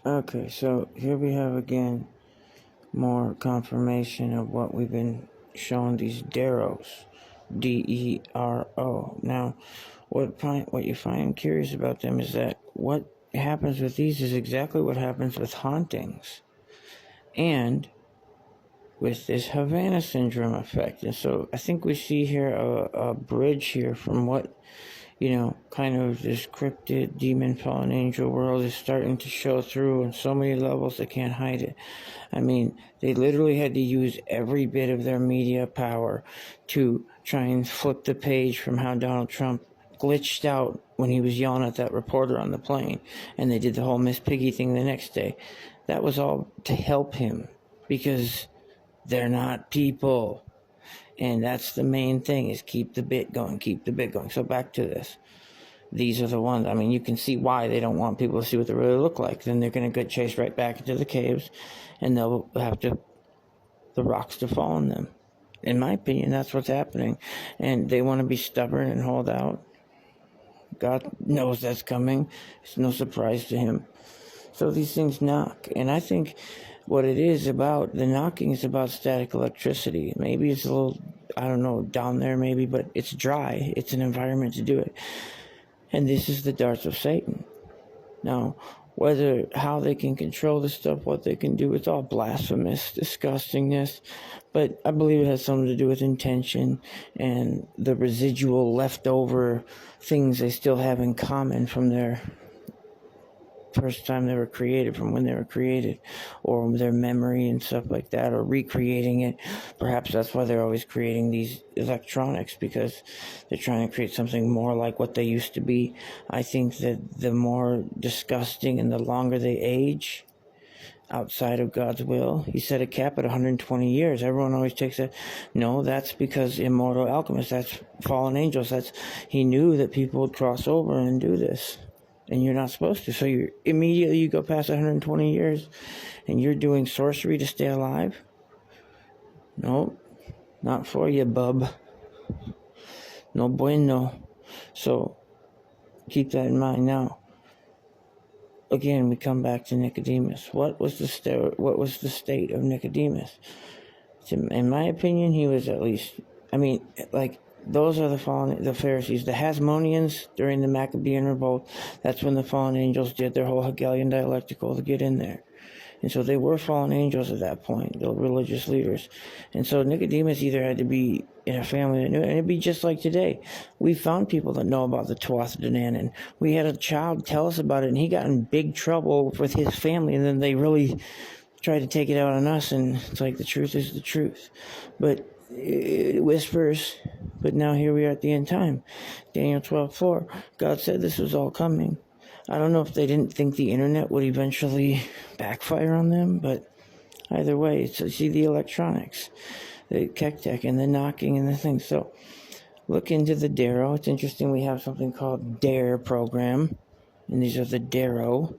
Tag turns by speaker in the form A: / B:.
A: Okay, so here we have again more confirmation of what we've been showing, these Deros, Dero. Now, what you find curious about them is that what happens with these is exactly what happens with hauntings and with this Havana syndrome effect. And so I think we see here a bridge here from what, kind of this cryptid demon fallen angel world is starting to show through on so many levels they can't hide it. I mean, they literally had to use every bit of their media power to try and flip the page from how Donald Trump glitched out when he was yelling at that reporter on the plane, and they did the whole Miss Piggy thing the next day. That was all to help him, because they're not people. And that's the main thing, is keep the bit going. So back to this. These are the ones, I mean, you can see why they don't want people to see what they really look like. Then they're going to get chased right back into the caves, and they'll have the rocks to fall on them. In my opinion, that's what's happening. And they want to be stubborn and hold out. God knows that's coming. It's no surprise to him. So these things knock. And I think what it is about, the knocking is about static electricity. Maybe it's a little, I don't know, down there maybe, but it's dry. It's an environment to do it. And this is the darts of Satan. Now, how they can control this stuff, what they can do, it's all blasphemous, disgustingness. But I believe it has something to do with intention and the residual leftover things they still have in common from their first time they were created, from when they were created, or their memory and stuff like that, or recreating it. Perhaps that's why they're always creating these electronics, because they're trying to create something more like what they used to be. I think that the more disgusting and the longer they age outside of God's will, he set a cap at 120 years. Everyone always takes that. No, that's because immortal alchemists, that's fallen angels. He knew that people would cross over and do this. And you're not supposed to. So you immediately go past 120 years and you're doing sorcery to stay alive? Nope, not for you, bub. No bueno. So keep that in mind. Now, again, we come back to Nicodemus. What was the state of Nicodemus? In my opinion, he was at least, those are the Pharisees. The Hasmoneans during the Maccabean revolt, that's when the fallen angels did their whole Hegelian dialectical to get in there. And so they were fallen angels at that point, the religious leaders. And so Nicodemus either had to be in a family that knew it, and it'd be just like today. We found people that know about the Tuatha De Danann. We had a child tell us about it, and he got in big trouble with his family, and then they really tried to take it out on us, and it's like the truth is the truth. But it whispers, but now here we are at the end time. Daniel 12:4, God said this was all coming. I don't know if they didn't think the internet would eventually backfire on them, but either way, so you see the electronics, the tech and the knocking and the things. So look into the Dero. It's interesting, we have something called DARE program, and these are the Dero.